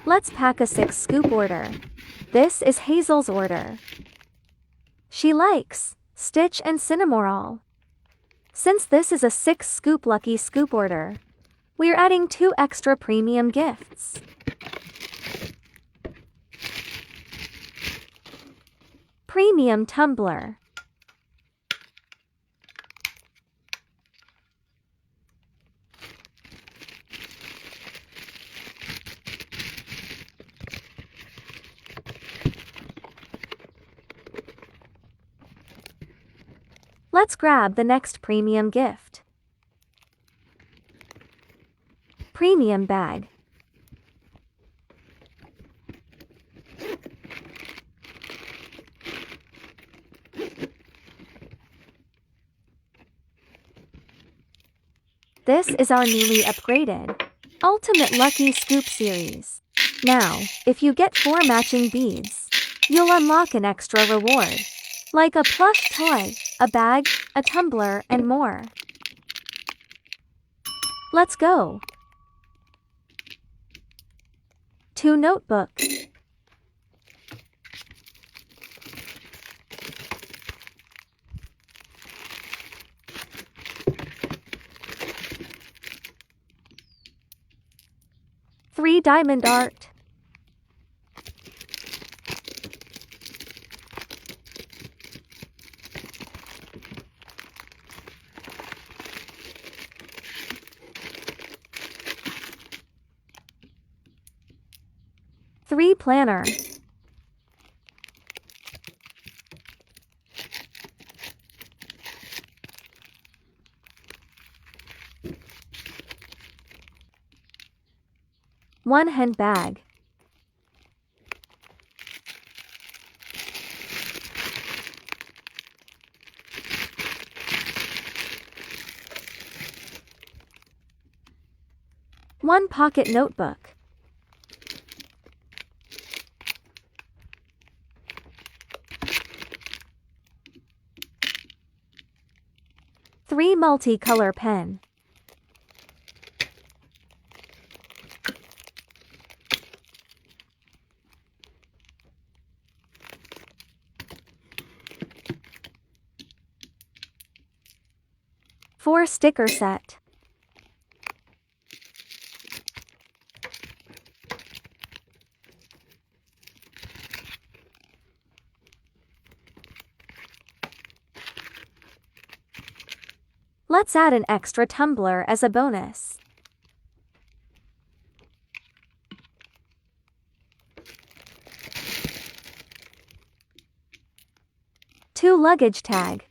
Let's pack a 6-scoop order. This is Hazel's order. She likes Stitch and Cinnamoroll. Since this is a 6-scoop Lucky Scoop order, we're adding 2 extra premium gifts. Premium tumbler. Let's grab the next premium gift. Premium bag. This is our newly upgraded Ultimate Lucky Scoop series. Now, if you get 4 matching beads, you'll unlock an extra reward, like a plush toy, a bag, a tumbler, and more. Let's go. 2 notebooks. Three diamond art. Three planner. One handbag. One pocket notebook. Three multicolor pen. Four sticker set. Let's add an extra tumbler as a bonus. Two luggage tag.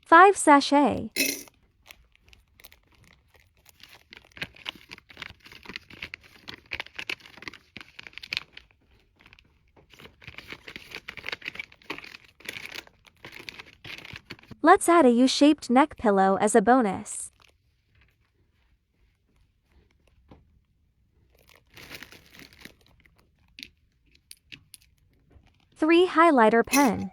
Five sachet. Let's add a U-shaped neck pillow as a bonus. Three highlighter pen.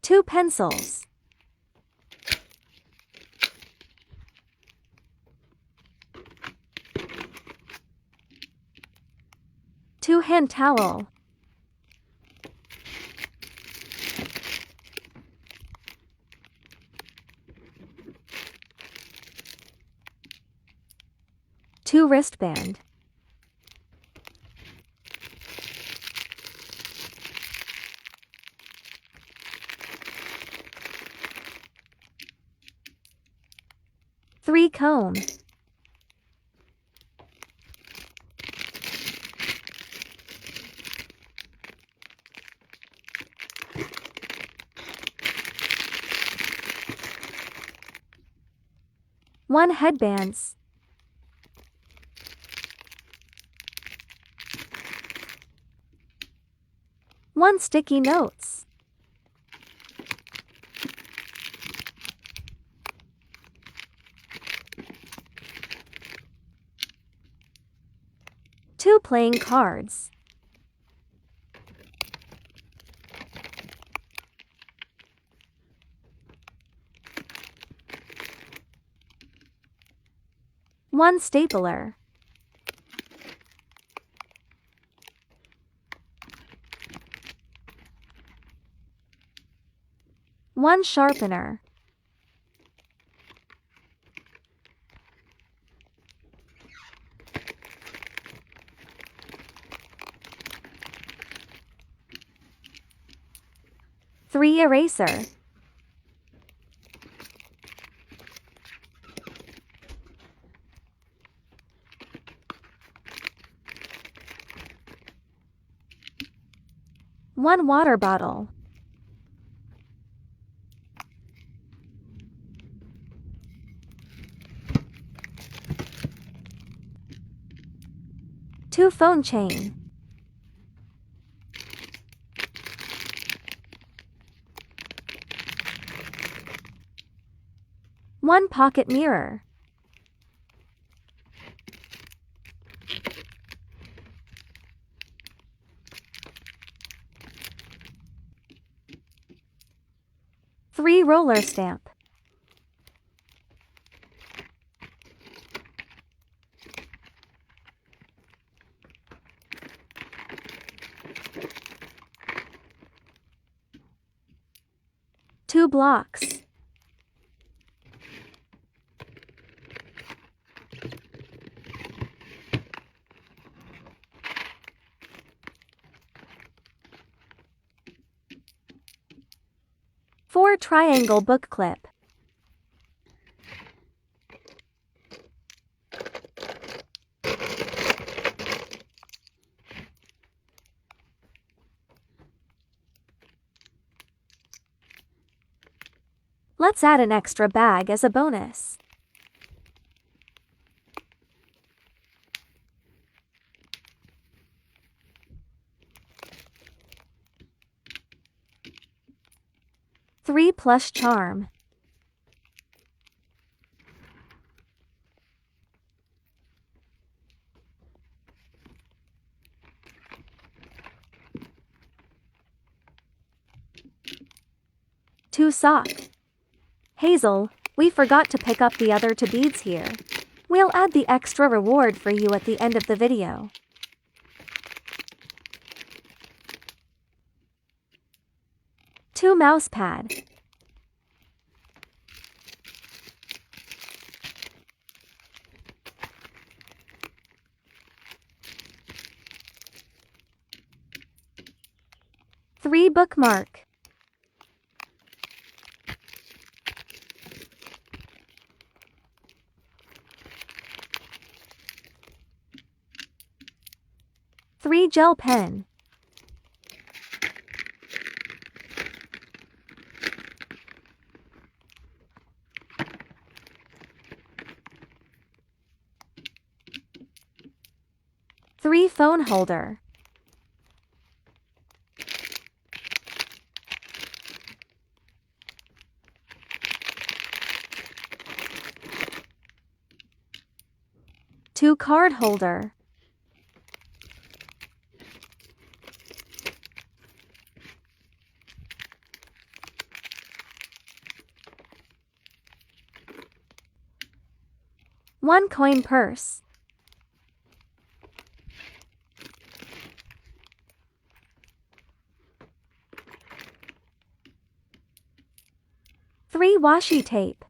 Two pencils. Two hand towel. Two wristband. Three comb. One headbands. One sticky notes. 2 playing cards. 1 stapler. 1 sharpener. 3 eraser. 1 water bottle. 2 phone chain. 1 pocket mirror. 3 roller stamp. 2 blocks. 4 triangle book clip. 'Let's add an extra bag as a bonus. Three plush charm. 2 sock. Hazel, we forgot to pick up the other 2 beads here. We'll add the extra reward for you at the end of the video. Two mouse pad. 3 bookmark. 3 gel pen. 3 phone holder. 2 card holder. 1 coin purse. 3 washi tape.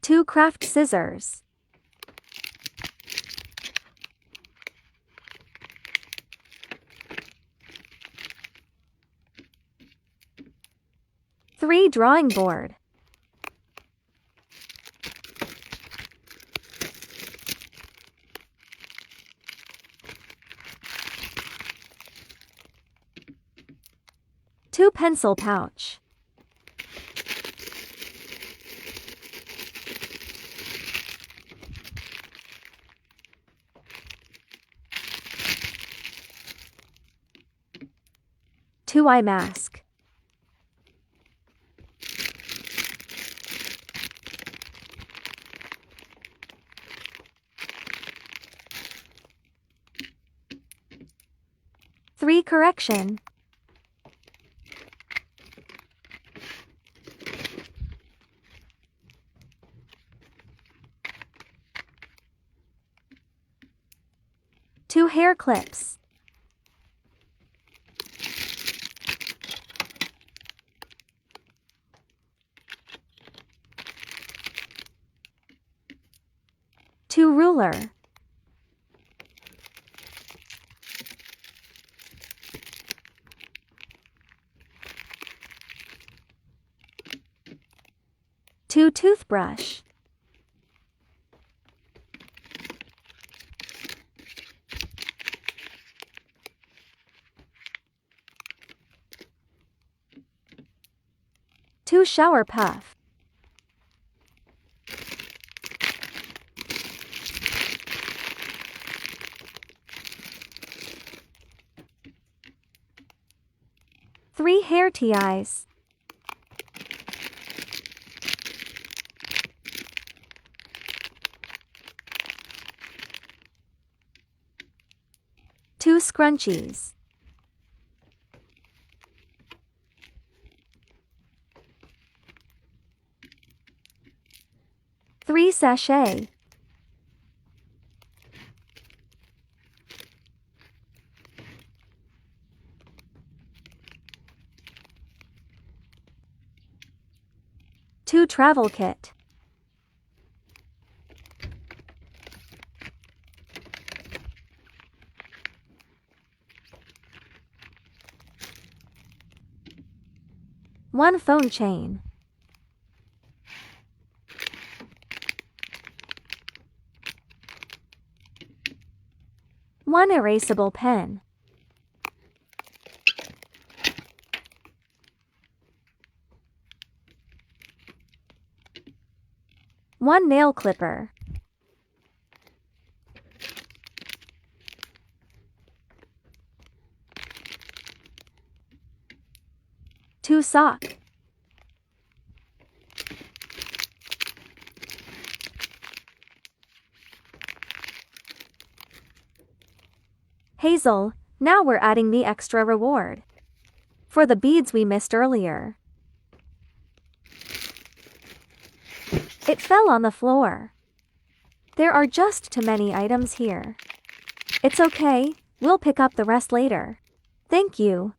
2 craft scissors. 3 drawing board. 2 pencil pouch. 2 eye mask. 3 correction. Two hair clips. Two ruler. Two toothbrush. Two shower puff. Three hair ties. Two scrunchies. Three sachet. Two travel kit. One phone chain. One erasable pen. One nail clipper. Two sock. Hazel, now we're adding the extra reward. For the beads we missed earlier. It fell on the floor. There are just too many items here. It's okay, we'll pick up the rest later. Thank you.